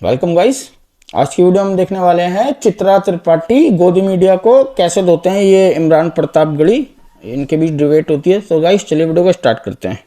Welcome guys. आज की video हम देखने वाले हैं चित्रा त्रिपाठी गोदी मीडिया को कैसे धोते हैं ये इमरान प्रतापगढ़ी, इनके बीच डिबेट होती है। तो गाइस चलिए वीडियो को स्टार्ट करते हैं।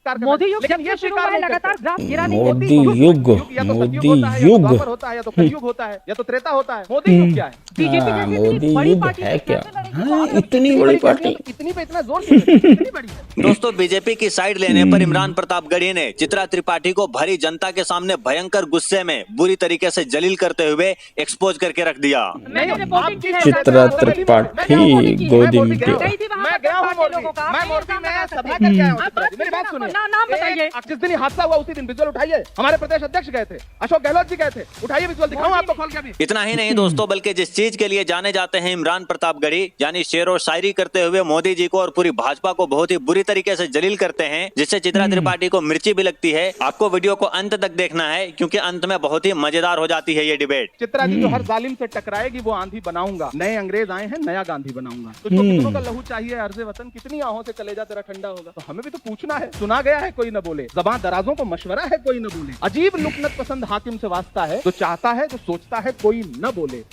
मोदी युग जब से शुरू हुआ है लगातार ग्राफ गिरा नहीं है। मोदी युग या तो सतयुग मोदी होता है, या तो युग द्वापर होता है, या तो कलयुग होता है, या तो त्रेता होता है। मोदी युग क्या है? बीजेपी हाँ, जैसी मोदी इतनी बड़ी युग पार्टी है से क्या? कैसे लड़ेगी? हाँ, इतनी बड़ी पार्टी। इतनी पे इतना जोर क्यों देते हैं? इतनी बड़ी है। दोस्तों, बीजेपी की साइड लेने पर इमरान प्रतापगढ़ी ने चित्रा त्रिपाठी को भरी जनता के सामने भयंकर गुस्से में बुरी तरीके से जलील करते हुए एक्सपोज करके रख दिया। मैंने रिपोर्टिंग की है। चित्रा त्रिपाठी गोदी मीडिया। गई थी वहां मैं पर गया हूँ पार्टी लोगों मोदी, का। मैं आप मोदी मेरे में सामने सभा आ करके आया हूँ। आप चित्रा जी, मेरी बात सुनिए। नाम बताइए। जिस दिन हादसा हुआ उसी दिन विजुअल उठाइए। हमारे प्रदेश अध्यक्ष गए थे, अशोक गहलोत जी गए थे। उठाइए विजुअल, दिखाऊं आपको खोल के अभी। इतना ही नहीं दोस्तों, बल्कि जिस चीज के लिए जाने जाते हैं इमरान प्रतापगढ़ी, यानी शेर और शायरी करते हुए मोदी जी को और पूरी भाजपा को बहुत ही बुरी तरीके से जलील करते हैं, जिससे चित्रा त्रिपाठी को मिर्ची भी लगती है। आपको वीडियो को अंत तक देखना है क्योंकि अंत में बहुत ही मजेदार हो जाती है ये डिबेट। चित्रा जी जो हर जालिम से टकराएगी वो आंधी बनाऊंगा। नए अंग्रेज आए हैं, नया गांधी बनाऊंगा। तुझको कितनों का लहू चाहिए अर्ज़े वतन, कितनी आहों से कलेजा तेरा ठंडा होगा। तो हमें भी तो पूछना है। सुना गया है कोई न बोले, ज़बान दराजों को मशवरा है कोई न बोले। अजीब लुकनत पसंद हाकिम से वास्ता है, जो चाहता है जो सोचता है कोई न बोले।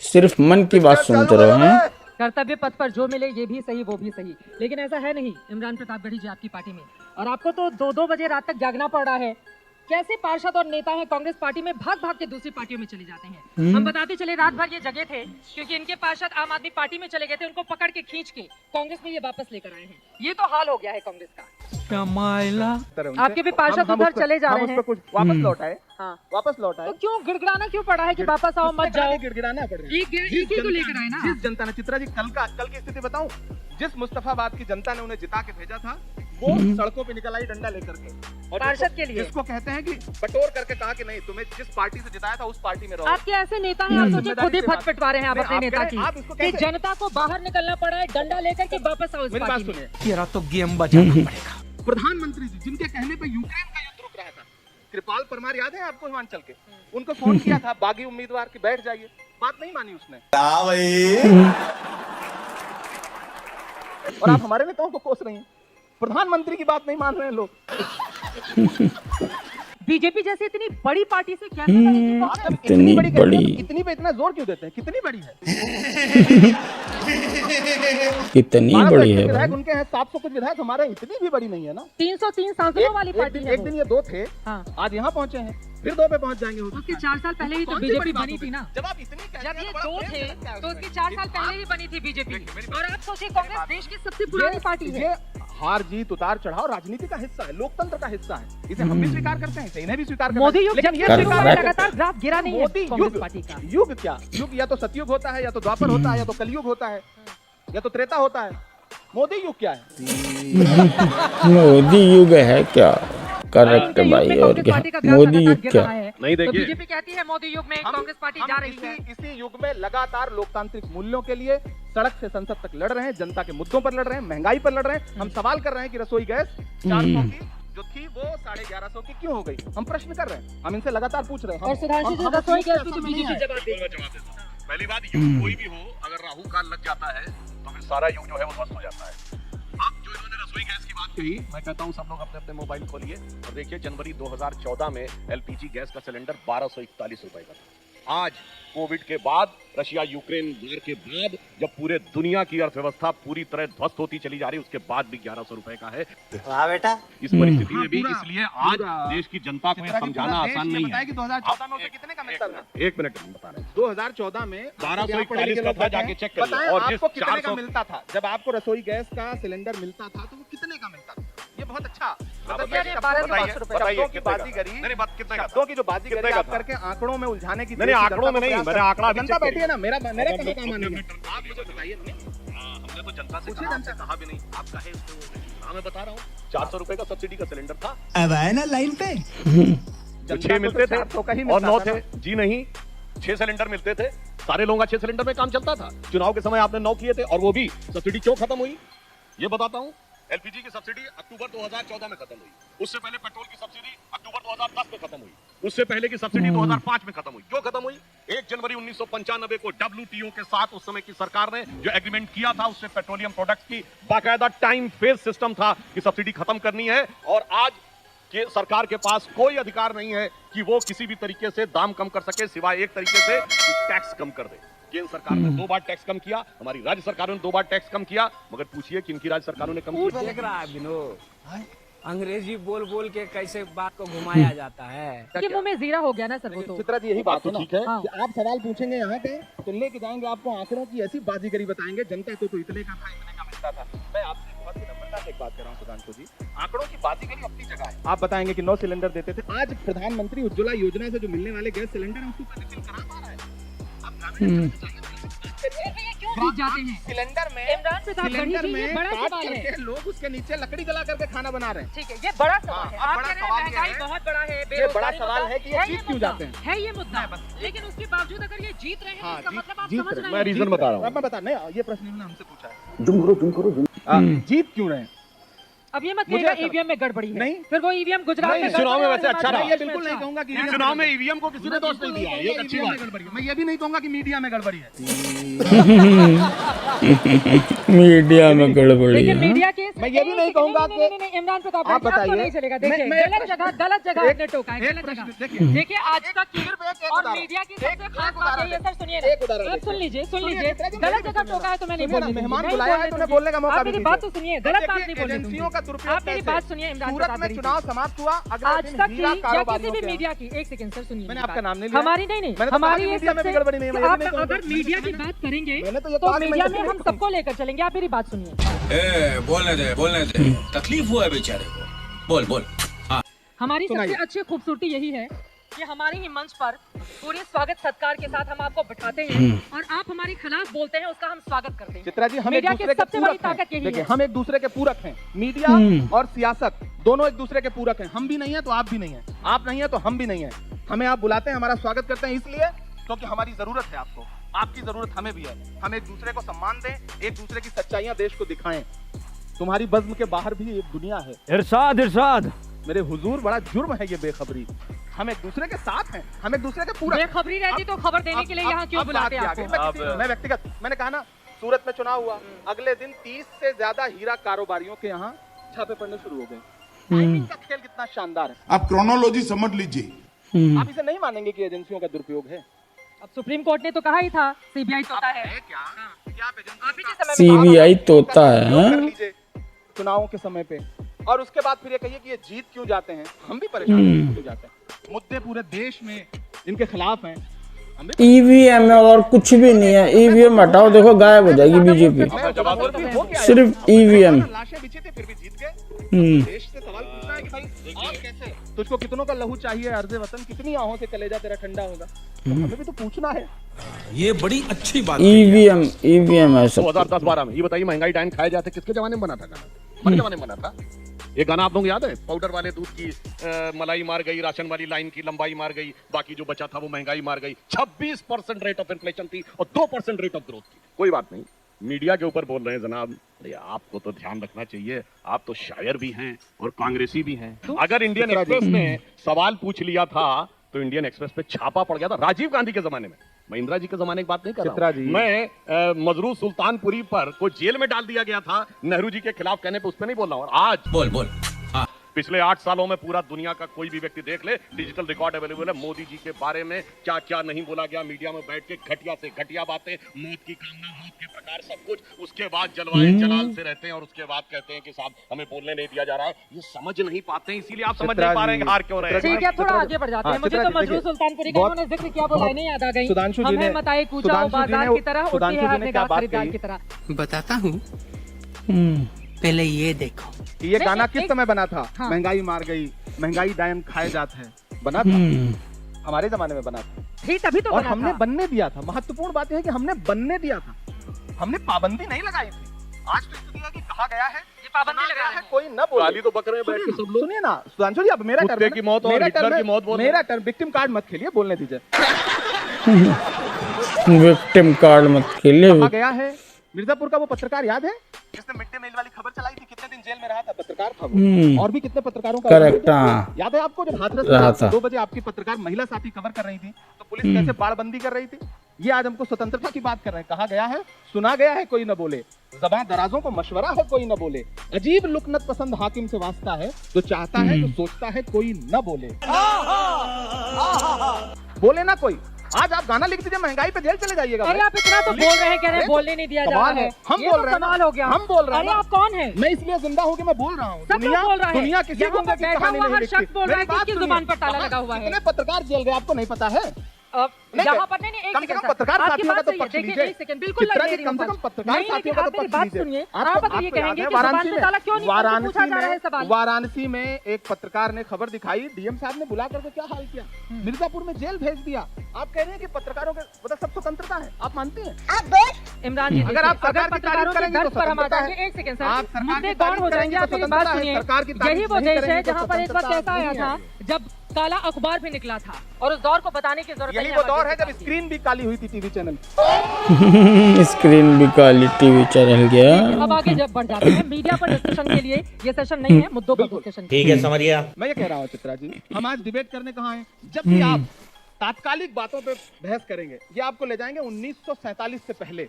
सिर्फ मन की बात सुनते रहे हैं। कर्तव्य पथ पर जो मिले ये भी सही वो भी सही, लेकिन ऐसा है नहीं इमरान प्रतापगढ़ी जी आपकी पार्टी में, और आपको तो 2-2 बजे रात तक जागना पड़ रहा है। कैसे पार्षद और नेता हैं कांग्रेस पार्टी में भाग भाग के दूसरी पार्टियों में चले जाते हैं। हम बताते चले रात भर ये जगह थे क्योंकि इनके पार्षद आम आदमी पार्टी में चले गए थे, उनको पकड़ के खींच के कांग्रेस में ये वापस लेकर आए हैं। ये तो हाल हो गया है कांग्रेस का। आपके भी पार्षद उधर चले जा रहे हैं। कुछ वापस लौट आए। हाँ, वापस लौट आए। तो क्यों गिड़गिड़ाना क्यों पड़ा है कि वापस आओ मत जाओ? गिड़गिड़ाना पड़ रहा है। एक ही को लेकर आए ना। जिस जनता ने, चित्रा जी कल की स्थिति बताऊं, जिस मुस्तफाबाद की जनता ने उन्हें जिता के भेजा था वो सड़कों पे निकल आई डंडा लेकर के, और पार्षद के लिए जिसको कहते हैं कि बटोर करके कहा कि नहीं, तुम्हें जिस पार्टी से जिताया था उस पार्टी में रहो। आपके ऐसे नेता हैं, आप सोचिए खुद ही फट पिटवा रहे हैं आप अपने नेता की आप इसको कि कैसे- जनता को बाहर निकलना पड़ा है डंडा लेकर के वापस आओ इस मेरी बात पार्टी में। सुनिए, तेरा तो गेम बजाना पड़ेगा। प्रधानमंत्री जी जिनके कहने पे यूक्रेन का युद्ध रुक रहा था, कृपाल परमार याद है आपको हिमाचल के, उनको फोन किया था बागी उम्मीदवार की बैठ जाइए, बात नहीं मानी उसने। और आप हमारे नेताओं को कोस रही हैं, प्रधानमंत्री की बात नहीं मान रहे हैं लोग। बीजेपी जैसी इतनी बड़ी पार्टी से कैसे लड़ेगी आप कांग्रेस? जब इतनी बड़ी बड़ी। कहते हैं, इतनी पे इतना जोर क्यों देते हैं? कितनी बड़ी है? कितनी 1200 बड़ी है विधायक भाई। उनके हैं, 700 कुछ विधायक हमारे, इतनी भी बड़ी नहीं है ना। 303 सांसदों वाली पार्टी है एक दिन ये 2 थे, हाँ। आज यहाँ पहुंचे हैं, फिर 2 पे पहुंच जाएंगे। उसके 4 साल पहले ही तो कौन सी बीजेपी बड़ी बात बनी हो थी गई? ना। जब आप इतनी कहते जब हैं ये तो बड़ा 2 प्रेम थे करते हैं तो उसमें। उसके 4 साल पहले ही बनी थी बीजेपी, और आप सोचिए कांग्रेस देश की सबसे पुरानी पार्टी है। ये हार जीत उतार चढ़ाव राजनीति का हिस्सा है, लोकतंत्र का हिस्सा है। इसे हम भी स्वीकार करते हैं, इसे इन्हें भी स्वीकार करते हैं। मोदी युग लेकिन जब ये से शुरू हुआ है Correct. लगातार ग्राफ गिरा नहीं है मोदी कांग्रेस युग, पार्टी का। युग क्या? युग या तो सतयुग होता है, या तो द्वापर होता है, या तो कलयुग होता है, या तो त्रेता होता है। मोदी युग क्या है? मोदी युग है क्या? करेक्ट भाई। और क्या मोदी युग क्या? नहीं, देखिए। तो बीजेपी कहती है मोदी युग में कांग्रेस पार्टी जा रही है। इसी युग में लगातार लोकतांत्रिक मूल्यों के लिए सड़क से संसद तक लड़ रहे हैं, जनता के मुद्दों पर लड़ रहे हैं, महंगाई पर लड़ रहे हैं। हम सवाल कर रहे हैं कि रसोई गैस 400 की जो थी वो 1150 की क्यों हो गई? हम प्रश्न कर रहे हैं, हम इनसे लगातार पूछ रहे हैं। और सुधांशु जी रसोई गैस की तो बीजेपी जवाब देगी। पहली बात, युग कोई भी हो, अगर राहु काल लग जाता है तो फिर सारा युग जो है वो ध्वस्त हो जाता है। अब जो इन्होंने रसोई गैस की बात कही, मैं कहता हूँ सब लोग अपने अपने मोबाइल खोलिए और देखिए, जनवरी 2014 में एलपीजी गैस का सिलेंडर 1241 रुपए का था। आज कोविड के बाद, रशिया यूक्रेन वार के बाद, जब पूरे दुनिया की अर्थव्यवस्था पूरी तरह ध्वस्त होती चली जा रही है, उसके बाद भी 1100 रुपए का है। वाह बेटा। इस परिस्थिति में भी, इसलिए आज देश की जनता को यह समझाना आसान नहीं है। 2014 में उसे कितने का मिलता था? 1 मिनट में बता रहे हैं। 2014 में 1241 का था, जाके चेक करिए। बताएं और जिस आपको कितने का 400 मिलता था? जब आपको रसोई गैस का सिलेंडर मिलता था तो वो कितने का मिलता था? ये बहुत अच्छा मतलब बताइए, 1200 रुपए। शब्दों की बाजीगरी, नहीं, बात कितने का था? शब्दों की जो बाजीगरी कितने का आप था? करके आंकड़ों में उलझाने की नहीं, आंकड़ों में नहीं, मैंने आंकड़ा भी जनता चेक बैठी है ना, मेरा अब कहाँ हम काम आने में। आप मुझे बताइए। हमने तो जनता से पूछिए कहा, जनता आपसे कहा भी नहीं, आप कहे उसको। हाँ, मैं बता रहा हूँ, 400 रुपए का सब्सिडी का सिलेंडर था। अब आए ना लाइन पे। तो 6 मिलते थे 400 का ही और मिलता 9 था थे। जी नहीं, 6 सिलेंडर मिलते थे, सारे लोगों का 6 सिलेंडर में काम चलता था। चुनाव के समय आपने 9 किए थे, और वो भी सब्सिडी क्यों खत्म हुई ये बताता हूँ। एलपीजी की सब्सिडी अक्टूबर 2014 में खत्म हुई। उससे पहले पेट्रोल की सब्सिडी अक्टूबर 2010 में खत्म हुई। उससे पहले की सब्सिडी 2005 में खत्म हुई। क्यों खत्म हुई? 1 जनवरी 1995 को WTO के साथ उस समय की सरकार ने जो एग्रीमेंट किया था, उससे पेट्रोलियम प्रोडक्ट्स की बाकायदा टाइम फेज सिस्टम था कि सब्सिडी खत्म करनी है। और आज कि सरकार के पास कोई अधिकार नहीं है कि वो किसी भी तरीके से दाम कम कर सके, सिवाय एक तरीके से कि टैक्स कम कर दे। केंद्र सरकार ने 2 बार टैक्स कम किया, हमारी राज्य सरकारों ने 2 बार टैक्स कम किया, मगर पूछिए कि इनकी राज्य सरकारों ने कम किया? देख रहा है विनोद, अंग्रेजी बोल बोल के कैसे बात को घुमाया जाता है। कि मुंह में जीरा हो गया ना सर वो तो। चित्रा जी यही बात है ना, ठीक है हाँ। कि आप सवाल पूछेंगे यहाँ पे तो लेके जाएंगे आपको आंकड़ों की ऐसी बाजीगरी बताएंगे, जनता को तो इतने का था, इतने का मिलता था। मैं आपसे बहुत ही नम्रता से एक बात कर रहा हूँ सुधांशु जी, आंकड़ों की बाजीगरी अपनी जगह है। आप बताएंगे कि 9 सिलेंडर देते थे, आज प्रधानमंत्री उज्ज्वला योजना से जो मिलने वाले गैस सिलेंडर है उसको रिफिल करा पा रहा है। जीत जाते हैं सिलेंडर में इमरान प्रतापगढ़ी जी, ये बड़ा काट सवाल है। करके लोग उसके नीचे लकड़ी जला करके खाना बना रहे हैं। ठीक है, ये बड़ा सवाल है। हाँ, आप बड़ा कह रहे हैं सवाल ये महंगाई है। बहुत बड़ा है, ये बड़ा बेरोजगारी सवाल मुद्दा है कि ये जीत क्यों मुद्दा, जाते हैं। है ये मुद्दा, लेकिन उसके बावजूद अगर ये जीत रहे हैं तो हाँ, इसका मतलब आप जीत समझ रहे रहे मैं हैं। रीजन बता रहा हूँ। मैं बता नहीं, ये प्रश्न इन्होंने हमसे पूछा है। जीत क्यों रहे हैं? अब ये मत मुझे कहिएगा ऐसा- ईवीएम में गड़बड़ी है। नहीं। फिर वो ईवीएम गुजरात में चुनाव में गड़बड़ी वैसे और अच्छा रहा। मैं ये बिल्कुल नहीं कहूंगा कि इस चुनाव में ईवीएम को किसी ने दोष नहीं दिया, ये एक अच्छी बात है। गड़बड़ी है। मैं ये भी नहीं कहूंगा कि मीडिया में गड़बड़ी है। मीडिया में गड़बड़ी लेकिन है। मीडिया के मैं ये भी नहीं कहूंगा कि नहीं, इमरान प्रताप आप आपको बताइए। नहीं चलेगा। देखिए मैं- गलत जगह एक- आपने टोका है, एक गलत प्रश्न जगह। देखिए। देखिए आज तक की सिर्फ एक और उदाहरण। मीडिया की सबसे एक खास बात उदाहरण ये है, सर सुनिए एक उदाहरण ना, आप सुन देखिए। लीजिए सुनिए, चित्रा जी, गलत मैं जगह भी टोका है तो मैं नहीं सुनिए ना, बोलने मेहमान दूंगी, बुलाया है नहीं तो उन्हें बोलने बोलने का मौका आप भी मेरी दीजिए। बात तो सुनिए, गलत बात नहीं बोलने दूंगी। एजेंसियों का दुरुपयोग आप मेरी कैसे? बात सुनिए इमरान सूरत प्रताप में गढ़ी चुनाव जी। समाप्त हुआ, अगले आज दिन तक की हीरा या किसी कारोबारियों भी के मीडिया की, एक सेकंड सर सुनिए मैंने मेरी आपका बात। नाम नहीं लिया। हमारी नहीं मैंने तो हमारी कहा कि ये मीडिया में भी सबसे- गड़बड़ी नहीं है, मैं ये भी आप नहीं कहूंगा। अगर मीडिया की बात करेंगे मैंने तो ये तो कहा कि मैं मीडिया किसी में को हम नहीं सबको लेकर चलेंगे। आप मेरी बात सुनिए। बोलने दे तकलीफ हुआ है बेचारे को, बोल हमारी सबसे सुनाइए। अच्छी खूबसूरती यही है कि हमारे ही मंच पर पूरे स्वागत सत्कार के साथ हम आपको बिठाते हैं और आप हमारे खिलाफ बोलते हैं, उसका हम स्वागत करते हैं। चित्रा जी, हम एक मीडिया की दूसरे के सबसे बड़ी पूरक हैं। ताकत यही देखिए, है। हम एक दूसरे के पूरक हैं। मीडिया और सियासत दोनों एक दूसरे के पूरक हैं। हम भी नहीं है तो आप भी नहीं है, आप नहीं है तो हम भी नहीं है। हमें आप बुलाते हैं, हमारा स्वागत करते हैं इसलिए क्योंकि हमारी जरूरत है आपको, आपकी जरूरत हमें भी है। हम एक दूसरे को सम्मान दें, एक दूसरे की सच्चाइयां देश को दिखाएं। तुम्हारी बज़्म के बाहर भी एक दुनिया है। इरशाद मेरे हुजूर, बड़ा जुर्म है ये बेखबरी। हम एक दूसरे के साथ हैं, हम एक दूसरे के पूरक हैं। बेखबरी रहती तो खबर देने के लिए यहाँ क्यों अब बुलाते बात हैं क्या आपको? है? मैं व्यक्तिगत, मैंने कहा ना, सूरत में चुनाव हुआ, अगले दिन 30 से ज्यादा हीरा कारोबारियों के यहाँ छापे पड़ने शुरू हो गए। टाइमिंग का खेल कितना शानदार है। आप क्रोनोलॉजी समझ लीजिए। आप इसे नहीं मानेंगे कि एजेंसियों का दुरुपयोग है। अब सुप्रीम कोर्ट ने तो कहा ही था सीबीआई तोता है। क्या आप एजेंसियों आप ही के का समय में सीबीआई तोता है, उपयोग कर हाँ? लीजिए चुनावों के समय पे, और उसके बाद फिर ये कहिए कि ये जीत क्यों जाते हैं। हम भी परेशान हो जाते हैं। मुद्दे पूरे देश में इनके खिलाफ हैं। हम भी ईवीएम है और कुछ भी नहीं है। ईवीएम हटाओ, देखो गायब हो जाएगी बीजेपी। और भी हो गया है। सिर्फ ईवीएम। लाशें बिछी थी फिर भी जीत गए। देश से सवाल पूछना है कि भाई और कैसे? तुझको कितनों का लहू चाहिए अर्ज़े वतन, कितनी आहों से कलेजा तेरा ठंडा होगा? तो हमें भी तो पूछना है। ये बड़ी अच्छी बात ईवीएम है सब। 2010-12 में ये बताइए, महंगाई डायन खाए जाते किसके जमाने में बना था गाना? हमारे जमाने में बना था। ये गाना आप लोगों को याद है? पाउडर वाले दूध की मलाई मार गई, राशन वाली लाइन की लंबाई मार गई, बाकी जो बचा था वो महंगाई मार गई। 26% रेट ऑफ इन्फ्लेशन थी और 2% रेट ऑफ ग्रोथ थी। कोई बात नहीं, मीडिया के ऊपर बोल रहे हैं जनाब। अरे आपको तो ध्यान रखना चाहिए, आप तो शायर भी हैं और कांग्रेसी भी हैं। अगर इंडियन एक्सप्रेस ने सवाल पूछ लिया था तो इंडियन एक्सप्रेस पे छापा पड़ गया था राजीव गांधी के जमाने में। मैं इंदिरा जी के जमाने की बात नहीं कर चित्रा रहा हूं। जी। मैं मजरू सुल्तानपुरी पर को जेल में डाल दिया गया था नेहरू जी के खिलाफ कहने पे, उस पर नहीं बोल रहा हूं। और आज बोल पिछले 8 सालों में पूरा दुनिया का कोई भी व्यक्ति देख ले, डिजिटल रिकॉर्ड अवेलेबल है। मोदी जी के बारे में क्या क्या नहीं बोला गया मीडिया में बैठ के, घटिया से घटिया बातें, मौत की कामना, मौत के प्रकार, सब कुछ। उसके बाद जलवाए जलाल से रहते हैं और उसके बाद कहते हैं कि साहब हमें बोलने नहीं दिया जा रहा है। ये समझ नहीं पाते हैं, इसीलिए आप समझ चित्रा नहीं पा रहे हैं जी, कि हार क्यों रहे हैं। ठीक है, थोड़ा आगे बढ़ जाते हैं। हाँ, मुझे चित्रा तो जी, मजरू देखिए, सुल्तानपुरी का बहुत- उन्होंने जिक्र किया, वो लाइनें याद आ गई। सुधांशु जी हमें ने- मताए कूचा सुधांशु जी बाजार ने- की तरह, उठती सुधांशु है जी हर ने निगाह क्या बात खरीदार कही? की तरह। बताता हूँ, पहले ये देखो। ये नहीं, गाना एक- किस समय बना था? हाँ। महंगाई मार गई, महंगाई डायन खाए जात है, बना था। हमारे जमाने में बना था ठीक, तभी तो और बना हमने था। बनने दिया था। महत्वपूर्ण बात यह है कि हमने बनने दिया था, हमने पाबंदी नहीं लगाई थी। आज तो स्थिति है कि कहा गया है, ये पाबंदी सुना लगा गया रहे है, हैं। कोई न बोले। गाली तो बक रहे हैं बैठ के सब लोग। सुनिए ना सुधांशु जी, अब मेरा कुत्ते टर्न है की ना। मौत और मेरा हिटलर टर्न है, की मौत बोल रहे मेरा टर्न। विक्टिम कार्ड मत खेलिए, बोलने दीजिए। विक्टिम कार्ड मत खेलिए। कहा गया है, मिर्जापुर का वो पत्रकार याद है जिसने मिड डे मील वाली खबर चलाई थी? कितने दिन जेल में रहा था? पत्रकार था वो। और भी कितने पत्रकारों का करेक्ट, हाँ। याद है आपको? जब हाथरस रहा में था। 2 बजे आपकी पत्रकार महिला साथी कवर कर रही थी तो पुलिस कैसे बाड़बंदी कर रही थी? ये आज हमको स्वतंत्रता की बात कर रहे हैं। कहा गया है, सुना गया है, कोई न बोले। ज़बां दराजों को मशवरा है, कोई न बोले। अजीब लुकनत पसंद हाकिम से वास्ता है, जो चाहता है, जो सोचता है, कोई न बोले। बोले ना कोई। आज आप गाना लिख दीजिए, महंगाई पे जेल चले जाइएगा। अरे आप इतना तो बोल रहे हैं, कह रहे हैं बोलने नहीं दिया जा रहा है। हम ये बोल तो रहे हैं, कमाल हो गया। हम बोल रहे हैं। अरे आप कौन है? मैं इसलिए जिंदा हूँ कि मैं बोल रहा हूँ। सब लोग बोल रहा है। दुनिया किसी यहाँ गुंडे पर की बैठा कहानी हुआ नहीं हर लिखती। शख्स बोल रहा है मेरी कि बात किसकी सुनिए। जुबान पर ताला लगा हुआ है। कितने पत्रकार जेल गए आपको नहीं पता है? यहाँ पर नहीं, कम से कम पत्रकार साथियों का तो पक्ष लीजिए। एक सेकंड, बिल्कुल चित्रा लग जी, रही कम से है कम बस। पत्रकार नहीं, साथियों लेकिन का आप तो मेरी पक्ष बात लीजिए। सुनिए। आप अब ये कहेंगे कि जुबान पे ताला क्यों नहीं पूछा जा रहा है सवाल। वाराणसी में एक पत्रकार ने खबर दिखाई, डीएम साहब ने बुला करके क्या हाल किया, मिर्जापुर में जेल भेज दिया। आप कह रहे हैं कि पत्रकारों के मतलब सब स्वतंत्रता है, आप मानती हैं? इमरान जी, अगर आप सरकार की पत्रकारों तारीफ के करेंगे दर्द तो पर हम आ स्वतंत्रता जाएंगे। है। एक सेकंड आप सर, सरकार मुद्दे की गौर तारीफ हो जाएंगे। आप करेंगे मेरी तो बात स्वतंत्रता है। सुनिए। सरकार की तारीफ यही वो नहीं देश है करेंगे तो जहाँ पर एक वक्त स्वतंत्रता ऐसा आया नहीं था है। जब काला अखबार भी निकला था, और उस दौर को बताने की जरूरत यही वो दौर है जब स्क्रीन भी काली हुई थी टीवी चैनल। स्क्रीन भी काली, टीवी चैनल गया। अब आगे जब बढ़ जाते हैं मीडिया पर डिस्कशन के लिए, ये सेशन नहीं है, मुद्दों पर डिस्कशन। ठीक है, समझिए। मैं ये कह रहा हूँ चित्रा जी, हम आज डिबेट करने कहाँ हैं? जब भी आप तात्कालिक बातों पे बहस करेंगे, ये आपको ले जाएंगे 1947 से पहले,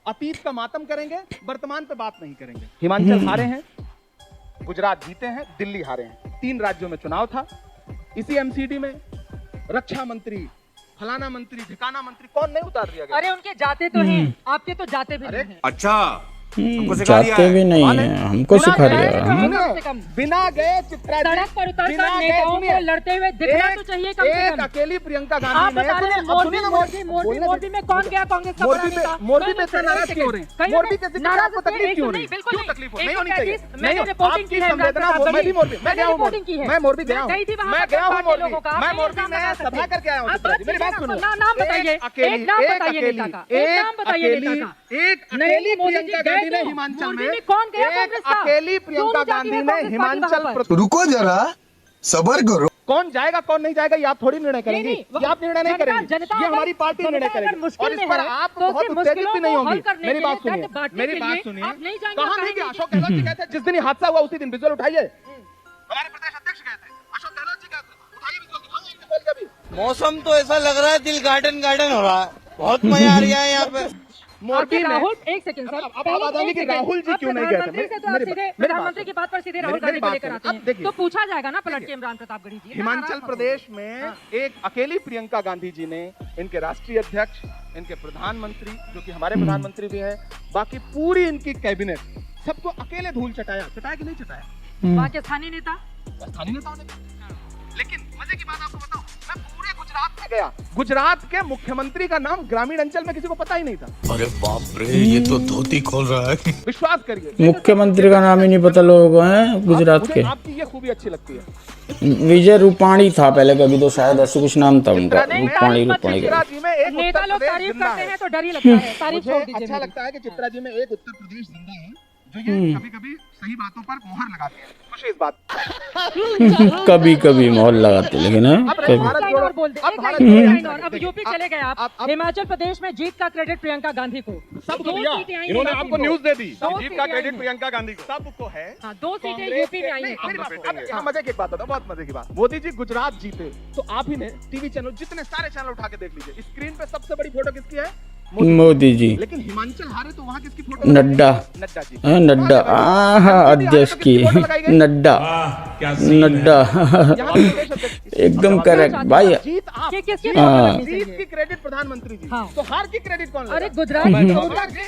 अतीत का मातम करेंगे, वर्तमान पे बात नहीं करेंगे। हिमाचल हारे हैं, गुजरात जीते हैं, दिल्ली हारे हैं। 3 राज्यों में चुनाव था। इसी एमसीडी में रक्षा मंत्री, फलाना मंत्री, ठिकाना मंत्री, कौन नहीं उतार दिया गया? अरे उनके जाते तो हैं, आपके तो जाते भी नहीं हैं। अच्छा जाते भी नहीं है, हमको सिखा गए दिया। तो कम से कम बिना गए चित्रा जी, सड़क पर उतर बिना कर गए, नेताओं सुनिए, को लड़ते हुए दिखना तो चाहिए कम से एक कम। अकेली प्रियंका आप गांधी बता रहे हैं मोरबी में कौन गया कांग्रेस का बड़ा नेता? मोरबी पे इतना नाराज क्यों हो रहे हैं? मोरबी के जिक्र नाराज आपको तकलीफ क्यों हो रही है? बिल्कुल क्यों नहीं, तकलीफ हो? बिल्कुल नहीं होनी नहीं। चाहिए। मैंने नहीं, रिपोर्टिंग आपकी की है, संवेदना मैं भी मोरबी, मैं गया हूँ रिपोर्टिंग की है। मैं मोरबी गया हूँ, गई थी वहाँ मैं पर गया हूँ पार्टी लोगों का, मोरबी, मैं आप मोरबी नाम में बता सभा करके आया हूँ। आप चित्रा जी, मेरी बात सुनो। नाम बताइए, एक नाम बताइए नेता का, एक नाम बताइए नेता का। एक नहीं, अकेली मोदी जी प्रियंका गए गांधी ने तो हिमाचल मोरबी में, में कौन गया एक कांग्रेस का? अकेली प्रियंका क्यों जाती है गांधी ने कांग्रेस पार्टी हिमाचल वहाँ पर? रुको जरा, सबर करो। कौन जाएगा कौन नहीं जाएगा ये आप थोड़ी निर्णय करेंगे, ये आप निर्णय नहीं करेंगे, जनता ये अगर- हमारी पार्टी निर्णय जनता अगर करेगी। मुश्किल और इस में पर है, आप तो बहुत उसकी उत्तेजित भी मुश्किलों नहीं को हल होंगी। करने मेरी के बात लिए, सुनिए, दर्द बांटने मेरी के बात लिए सुनिए। आप नहीं जाएंगे, कहाँ आप नहीं गया? कहेंगे अशोक गहलोत जी कहते हैं जिस दिन ये हादसा हुआ उसी दिन विजुअल उठाइए। हमारे प्रदेश अध्यक्ष गए थे, अशोक गहलोत जी कहते हैं उठाइए विजुअल, दिखाऊंगा आपको खोल के अभी। मौसम तो ऐसा लग रहा है दिल गार्डन गार्डन हो रहा है, बहुत मजा आ रहा है यहाँ पे। मोरबी में राहुल, एक सेकंड सर, अब आप बताएंगे कि राहुल जी क्यों नहीं गए थे? प्रधानमंत्री से तो आप सीधे प्रधानमंत्री की बात पर सीधे राहुल गांधी को लेकर आते अब हैं, देखिए। तो पूछा जाएगा ना पलट के इमरान प्रतापगढ़ी जी। हिमाचल प्रदेश में एक अकेली प्रियंका गांधी जी ने, इनके राष्ट्रीय अध्यक्ष, इनके प्रधानमंत्री जो कि हमारे प्रधानमंत्री भी हैं, बाकी पूरी इनकी कैबिनेट, सबको अकेले धूल चटाया कि नहीं चटाया? वहाँ के स्थानीय नेता, स्थानीय नेताओं ने। लेकिन मजे की बात आपको बताऊं, मैं पूरे गुजरात में गया, गुजरात के मुख्यमंत्री का नाम ग्रामीण अंचल में किसी को पता ही नहीं था। अरे बाप रे, ये तो धोती खोल रहा है। विश्वास करिए, मुख्यमंत्री का नाम ही नहीं पता लोगों को है गुजरात मुझे के। आपकी ये खूबी अच्छी लगती है। विजय रूपाणी था पहले कभी तो, शायद ऐसे कुछ नाम था उनका, नहीं, रूपाणी चित्रा जी में एक नेता उत्तर लोग प्रदेश तारीफ जिंदा करते है। हैं तो डर ही लगता है, तारीफ छोड़ मुझे दीजिए अच्छा मेरी। लगता है कि चित्रा जी में एक उत्तर प्रदेश जिंदा है जो ये कभी-कभी सही बातों पर मोहर लगाती है। खुशी इस बात। कभी कभी माहौल लगाते, लेकिन है अब कभी। भारत लाइन जोड़ो, और बोल दे, अब एक भारत लाइन, जोड़ो लाइन और। यात्रा अब देखिए, यूपी चले गए आप, अब- हिमाचल प्रदेश में जीत का क्रेडिट प्रियंका गांधी को। सबको दो दिया, सीटें आई इन्होंने हैं आपको यूपी न्यूज दे दी, दो जीत सीटें का आई क्रेडिट हैं। प्रियंका गांधी को, सबको है। हाँ, 2 सीटें कांग्रेस यूपी में के- आई नहीं, हैं। मेरी बात सुनो, अब यहाँ मजे की एक बात बताओ, बहुत मजे की बात। मोदी जी गुजरात जीते तो आप ही ने टीवी चैनल, जितने सारे चैनल उठा के देख लीजिए, स्क्रीन पे सबसे बड़ी फोटो किसकी है? मोदी जी। लेकिन हिमाचल हारे तो वहाँ किसकी फोटो? नड्डा, नड्डा जी। हाँ, नड्डा, अध्यक्ष की, नड्डा, नड्डा। यहाँ प्रदेश अध्यक्ष। एकदम करेक्ट भाई। जीत आप, कि किसकी हाँ। फोटो लगनी जीत चाहिए? की क्रेडिट प्रधानमंत्री जी, हाँ। तो हार की क्रेडिट कौन लेगा? अरे गुजरात मैं गृह कहूँगा, राज्य है,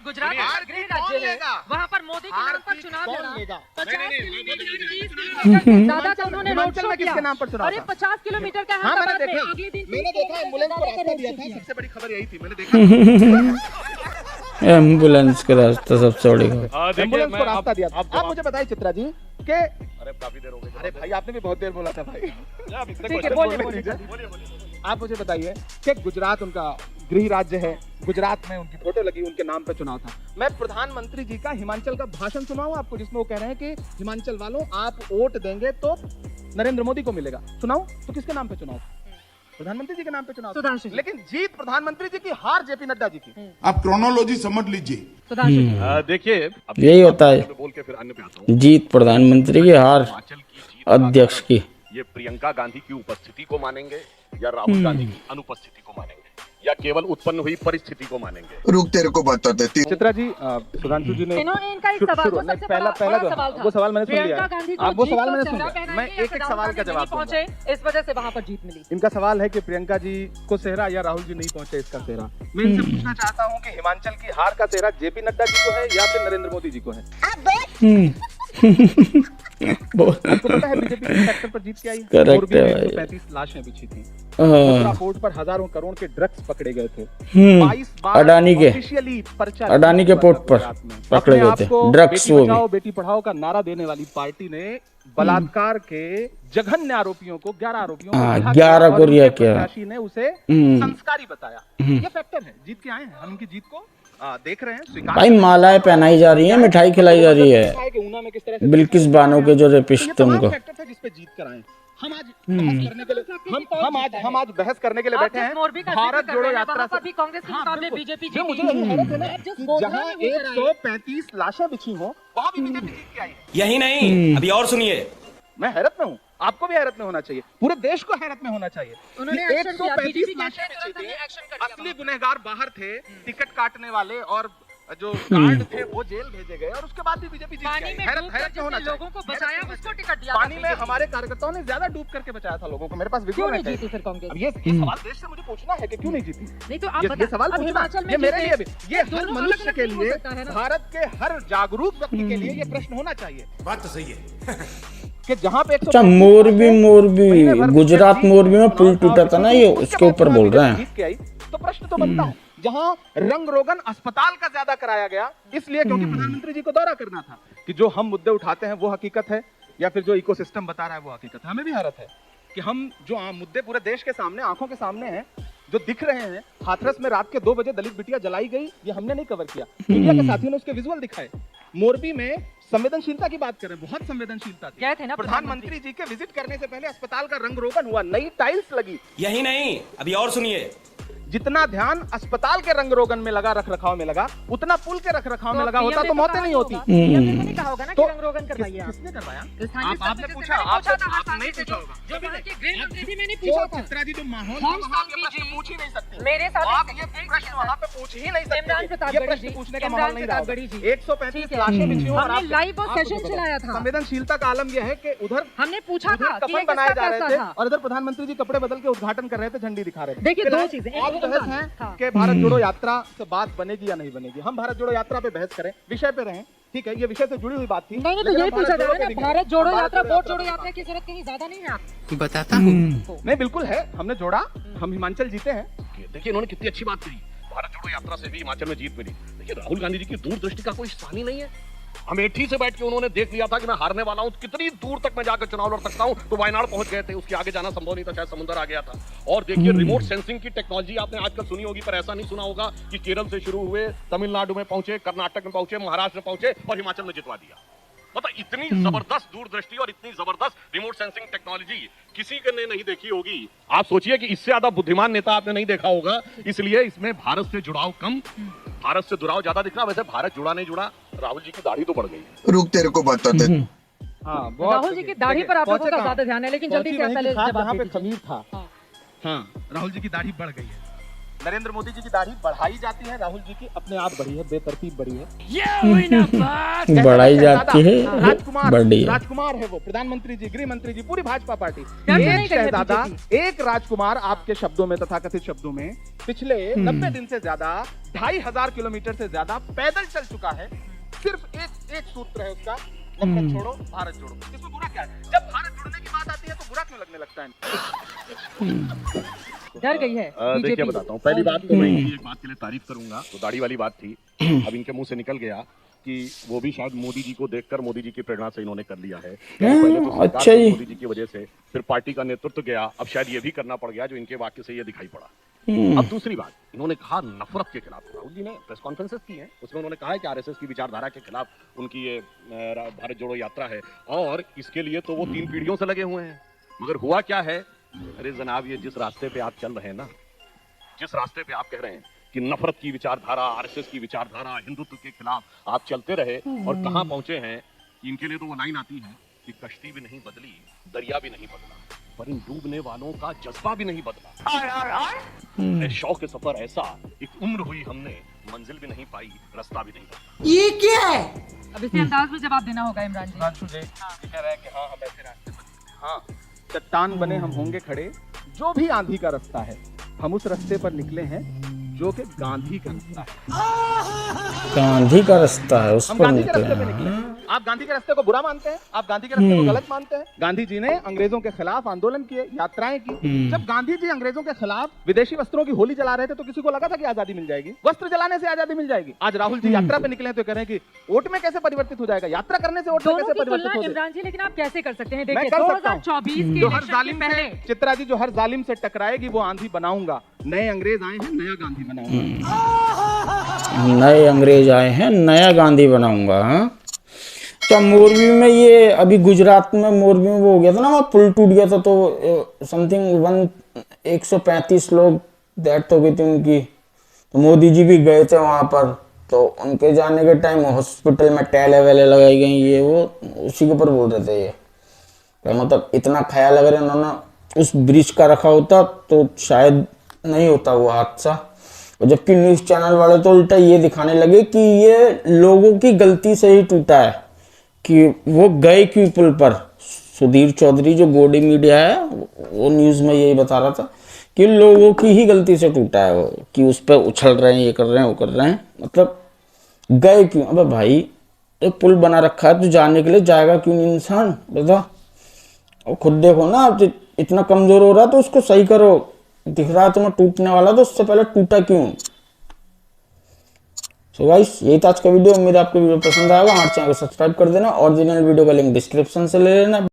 गुजरात हार गृह की कौन राज्य है, लेगा? वहाँ पर मोदी के हार नाम पर की चुनाव कौन लड़ा। लेगा? 50 किलोमीटर 30 किलोमीटर से ज्यादा का उन्होंने रोड हिमाचल शो में किया। किसके नाम पर चुनाव अरे था? 50 किलोमीटर का हाँ, मैंने अहमदाबाद में, देखा, अगले दिन मैंने 30 देखा, एम्बुलेंस को रास्ता दिया था, किया। सबसे बड़ी खबर यही थी, मैंने देखा। एम्बुलेंस का रास्ता सबसे बड़ी खबर। एम्बुलेंस को रास्ता दिया था। आप मुझे बताइए चित्रा जी कि अरे काफी देर हो गई। अरे भाई आपने भी बहुत देर बोला था भाई। ठीक है, बोलिए। आप मुझे बताइए कि गुजरात उनका गृह राज्य है, गुजरात में उनकी फोटो लगी, उनके नाम पे चुनाव था। मैं प्रधानमंत्री जी का हिमाचल का भाषण सुनाऊं आपको, जिसमें वो कह रहे हैं कि हिमाचल वालों आप वोट देंगे तो नरेंद्र मोदी को मिलेगा। सुनाऊं तो किसके नाम पे चुनाव? प्रधानमंत्री जी के नाम पे चुनाव। सुधांशु जी। लेकिन जीत प्रधानमंत्री जी की, हार जेपी नड्डा जी की। आप क्रोनोलॉजी समझ लीजिए। सुधांशु जी। देखिए अब यही होता है, बोल के फिर अन्य पे आता हूँ। जीत प्रधानमंत्री की, हार हिमाचल की जीत अध्यक्ष की। ये प्रियंका गांधी की उपस्थिति को मानेंगे या राहुल गांधी की अनुपस्थिति को मानेंगे? या केवल उत्पन्न हुई परिस्थिति को मानेंगे? रुक तेरे को बता देती। चित्रा जी, सुधांशु जी ने इन्होंने इनका एक सवाल जो सबसे पहला बड़ा सवाल था, वो सवाल मैंने सुन लिया प्रियंका है। गांधी को आप वो जीत सवाल को मैंने सुन चेहरा लिया। पहनाएंगे मैं या एक राहुल सवाल का गांधी जवाब नहीं पहुंचे, दूंगा। इस वजह से वहां पर जीत मिली। इनका सवाल है कि प्रियंका जी को सेहरा या राहुल जी नहीं पहुंचे इसका सेहरा। मैं इनसे पूछना चाहता हूं कि हिमाचल की हार का सेहरा जेपी नड्डा जी को है या फिर नरेंद्र मोदी जी को है? आपको पता है बीजेपी किस फैक्टर पर जीत के आई? Correct है भाई। 35 लाशें बिछी थी। हाँ। कोर्ट पर हजारों करोड़ के ड्रग्स पकड़े गए थे। 22 बार अडानी के ऑफिशियली पर्चा अडानी के पोर्ट पर पकड़े गए थे ड्रग्स। वो बेटी बचाओ बेटी पढ़ाओ का नारा देने वाली पार्टी ने बलात्कार के जघन्य आरोपियों को 11 आरोपियों को रिहा 11 को रिहा किया। प्रत्याशी ने उसे संस्कारी बताया। ये फैक्टर है, जीत के आए हैं हम, उनकी जीत को देख रहे हैं, स्वीकार भाई मालाएं पहनाई जा रही है, मिठाई खिलाई जा रही है कि ऊना में किस तरह से बिल्किस बानो के जो रेपिस्ट थे उनको। फैक्टर था जिस पे जीत कर आए। हम आज बहस करने के लिए हम आज बहस करने के लिए बैठे हैं भारत जोड़ो यात्रा से। भी कांग्रेस के मुकाबले बीजेपी जीती। मुझे हैरत है ना कि जहां 135 लाशें बिछी हो वहां भी बीजेपी जीत के आई है। यही नहीं, अभी और सुनिए। मैं हैरत में हूँ, आपको भी हैरत में होना चाहिए, पूरे देश को हैरत में होना चाहिए। उन्होंने कि एक्शन किया, 135 बीजेपी लाशें कहते हैं बिछी थी, एक्शन कर दिया। असली गुनहगार बाहर थे, टिकट काटने वाले और जो गार्ड थे वो जेल भेजे गए और उसके बाद भी बीजेपी जीत पानी गई। में हैरत डूबकर में होना जिसने लोगों को बचाया उसको टिकट दिया। पानी में हमारे कार्यकर्ताओं ने ज्यादा डूब करके बचाया था लोगों को। मेरे पास वीडियो क्यों है। नहीं जीती फिर कांग्रेस? अब ये सवाल देश से मुझे पूछना है कि क्यों नहीं जीती। नहीं तो आप ये सवाल अब पूछना हिमाचल में ये मेरे लिए भी, ये हर दोनों मनुष्य अलग-अलग के नहीं हो लिए, सकता है ना। भारत के हर जागरूक व्यक्ति के लिए ये प्रश्न होना चाहिए बात तो सही है। कि जहां पे अच्छा मोरबी गुजरात मोरबी में पुल टूटा था ना, ये उसके ऊपर बोल रहे हैं। तो प्रश्न तो बनता है, जहां रंग रोगन अस्पताल का ज्यादा कराया गया इसलिए क्योंकि प्रधानमंत्री जी को दौरा करना था, कि जो हम मुद्दे उठाते हैं वो हकीकत है या फिर जो इकोसिस्टम बता रहा है वो हकीकत है। हमें भी हैरत है कि हम जो मुद्दे पूरे देश के सामने आंखों के सामने हैं, जो दिख रहे हैं। हाथरस में रात के 2 बजे दलित बिटिया जलाई गई, ये हमने नहीं कवर किया, मीडिया के साथियों ने उसके विजुअल दिखाए। मोरबी में संवेदनशीलता की बात करें, बहुत संवेदनशीलता थी। गए थे ना प्रधानमंत्री जी के विजिट करने से पहले अस्पताल का रंग रोगन हुआ, नई टाइल्स लगी। यही नहीं, अभी और सुनिए। जितना ध्यान अस्पताल के रंग रोगन में लगा, रख रखाव में लगा, उतना पुल के रख रखाव में लगा होता तो मौतें नहीं होती। नहीं कहा होगा ना कि तो रंग रोगन करवाइए। किसने करवाया? आपने पूछा, आपने नहीं पूछा होगा। जो वहाँ के गृह मंत्री थी मैंने पूछा था। चित्रा जी जो माहौल हम वहाँ पे शांति प्रश्न जी, पूछ ही नहीं सकते। मेरे साथ आप ये प्रश्न वहाँ पे पूछ ही नहीं इमरान सकते। प्रताप ये गढ़ी प्रश्न जी, पूछने का इमरान माहौल नहीं रहा। प्रताप गढ़ी जी। 135 लाशें बिछी हो और हमने लाइव वो सेशन चलाया था। संवेदनशीलता का आलम यह है कि उधर हमने पूछा था कि कफन ये बनाए किसका जा रहे फैसला थे था। और इधर प्रधानमंत्री जी कपड़े बदल के उद्घाटन कर रहे थे, झंडी दिखा रहे थे। देखिए दो चीजें, एक आज तो बहस है हाँ। कि भारत जोड़ो यात्रा से बात बनेगी या नहीं बनेगी। हम भारत जोड़ो यात्रा पे बहस करें, विषय पे रहें, ठीक है, ये विषय से जुड़ी हुई बात थी। नहीं तो यही पूछा जा रहा है ना, भारत जोड़ो यात्रा वोट जोड़ो यात्रा की जरूरत कहीं ज्यादा नहीं है। आप बताता हूँ। नहीं बिल्कुल है, हमने जोड़ा, हम हिमाचल जीते हैं। देखिए इन्होंने कितनी अच्छी बात कही, भारत जोड़ो यात्रा से भी हिमाचल में जीत मिली। देखिए राहुल गांधी जी की दूरदृष्टि का कोई स्थान ही नहीं है। अमेठी से बैठ के उन्होंने देख लिया था कि मैं हारने वाला हूं, कितनी दूर तक मैं जाकर चुनाव लड़ सकता हूं, तो वायनाड पहुंच गए थे। उसके आगे जाना संभव नहीं था, शायद समुद्र आ गया था। और देखिए रिमोट सेंसिंग की टेक्नोलॉजी आपने आजकल सुनी होगी, पर ऐसा नहीं सुना होगा कि केरल से शुरू हुए, तमिलनाडु में पहुंचे, कर्नाटक में पहुंचे, महाराष्ट्र में पहुंचे और हिमाचल में जितवा दिया। मतलब इतनी जबरदस्त दूरदृष्टि और इतनी जबरदस्त रिमोट सेंसिंग टेक्नोलॉजी किसी ने नहीं देखी होगी। आप सोचिए कि इससे ज्यादा बुद्धिमान नेता आपने नहीं देखा होगा। इसलिए इसमें भारत से जुड़ाव कम, भारत से जुड़ाव ज्यादा दिख रहा। वैसे भारत जुड़ा नहीं जुड़ा, राहुल जी की दाढ़ी तो बढ़ गई। रुक तेरे को बता दे। हाँ, राहुल जी की दाढ़ी पर आप लोगों का ज्यादा ध्यान है, लेकिन जल्दी से पहले जहाँ पे खमीर था। हाँ, राहुल जी की दाढ़ी बढ़ गई है। नरेंद्र मोदी जी की दाढ़ी बढ़ाई जाती है, राहुल जी की अपने आप बढ़ी है, बेतरतीब बढ़ी है। बढ़ाई जाती है, राजकुमार है वो, प्रधानमंत्री जी, गृह मंत्री जी, पूरी भाजपा पार्टी। एक शहजादा, एक राजकुमार आपके शब्दों में, तथाकथित शब्दों में, पिछले 90 दिन से ज्यादा 2500 किलोमीटर से ज्यादा पैदल चल चुका है। सिर्फ एक सूत्र है उसका, नफरत छोड़ो भारत जोड़ो। इसमें बुरा क्या है? जब भारत जुड़ने की बात आती है तो बुरा क्यों लगने लगता है? डर गई है देखिए बताता हूँ, पहली बात तो मैं इनकी एक बात के लिए तारीफ करूंगा, तो दाढ़ी वाली बात थी, अब इनके मुंह से निकल गया कि वो भी शायद मोदी जी को देखकर, मोदी जी की प्रेरणा से इन्होंने कर लिया है। पहले तो अच्छा जी, मोदी जी की वजह से, फिर पार्टी का नेतृत्व गया, अब शायद ये भी करना पड़ गया जो इनके वाक्य से ये दिखाई पड़ा। अब दूसरी बात, इन्होंने कहा नफरत के खिलाफ। राहुल जी ने प्रेस कॉन्फ्रेंसेस की हैं, उसमें उन्होंने कहा है कि आरएसएस की विचारधारा के खिलाफ उनकी ये भारत जोड़ो यात्रा है और इसके लिए तो वो 3 पीढ़ियों से लगे हुए हैं। मगर हुआ क्या है, अरे जनाब, ये जिस रास्ते पे आप चल रहे हैं ना, जिस रास्ते पे आप कह रहे हैं कि नफरत की विचारधारा, आरएसएस की विचारधारा, हिंदुत्व के खिलाफ आप चलते रहे और कहां पहुंचे हैं, इनके लिए तो वो लाइन आती है कि कश्ती भी नहीं बदली, दरिया भी नहीं बदला, पर इन डूबने वालों का जज्बा भी नहीं बदला। ए शौक सफर ऐसा, एक उम्र हुई हमने, मंजिल भी नहीं पाई, रास्ता भी नहीं बदला। ये क्या है? अब इसी अंदाज में जवाब देना होगा इमरान जी। कह रहा है कि हाँ हम ऐसे रास्ते पर निकले। हाँ, चट्टान बने हम होंगे खड़े, जो भी आंधी का रास्ता है, हम उस रास्ते पर निकले हैं जो कि गांधी का रास्ता है। गांधी का रास्ता है, उस हम पर गांधी के निकले रास्ते पे निकले हैं। आप गांधी के रास्ते को बुरा मानते हैं, आप गांधी के रास्ते को गलत मानते हैं। गांधी जी ने अंग्रेजों के खिलाफ आंदोलन किए, यात्राएं की। जब गांधी जी अंग्रेजों के खिलाफ विदेशी वस्त्रों की होली जला रहे थे तो किसी को लगा था कि आजादी मिल जाएगी, वस्त्र जलाने से आजादी मिल जाएगी। आज राहुल जी यात्रा पे निकले तो कह रहे हैं कि वोट में कैसे परिवर्तित हो जाएगा, यात्रा करने से वोट में कैसे परिवर्तित हो जाएगा। इमरान जी लेकिन आप कैसे कर सकते हैं? मैं देखिए कर सकता हूं। 2024 के जो हर इलेक्शन जालिम के पहले से, चित्रा जी, जो हर जालिम से टकराएगी वो आंधी बनाऊंगा। नए अंग्रेज आए हैं, नया गांधी बनाऊंगा। नए अंग्रेज आए हैं, नया गांधी बनाऊंगा। हाँ, क्या मोरबी में ये अभी गुजरात में मोरबी में वो हो गया था ना, वहाँ पुल टूट गया था तो समथिंग 135 लोग डेथ हो गई थी उनकी। तो मोदी जी भी गए थे वहाँ पर, तो उनके जाने के टाइम हॉस्पिटल में टैले वैले लगाई गई, ये वो उसी के ऊपर बोल रहे थे। ये मतलब इतना ख्याल अगर इन्होंने उस ब्रिज का रखा होता तो शायद नहीं होता वो हादसा। और जबकि न्यूज़ चैनल वाले तो उल्टा ये दिखाने लगे कि ये लोगों की गलती से ही टूटा है, कि वो गए क्यों पुल पर। सुधीर चौधरी जो गोदी मीडिया है वो न्यूज़ में यही बता रहा था कि लोगों की ही गलती से टूटा है वो, कि उस पर उछल रहे हैं, ये कर रहे हैं, वो कर रहे हैं। मतलब गए क्यों? अबे भाई, एक पुल बना रखा है तो जाने के लिए जाएगा क्यों नहीं इंसान, बता। और खुद देखो ना, आप इतना कमजोर हो रहा तो उसको सही करो। दिख रहा है तुम्हें टूटने वाला तो उससे पहले टूटा क्यों? सो गाइस, यही था आज का वीडियो। उम्मीद है आपको वीडियो पसंद आएगा। हमारे चैनल को सब्सक्राइब कर देना। ओरिजिनल वीडियो का लिंक डिस्क्रिप्शन से ले लेना।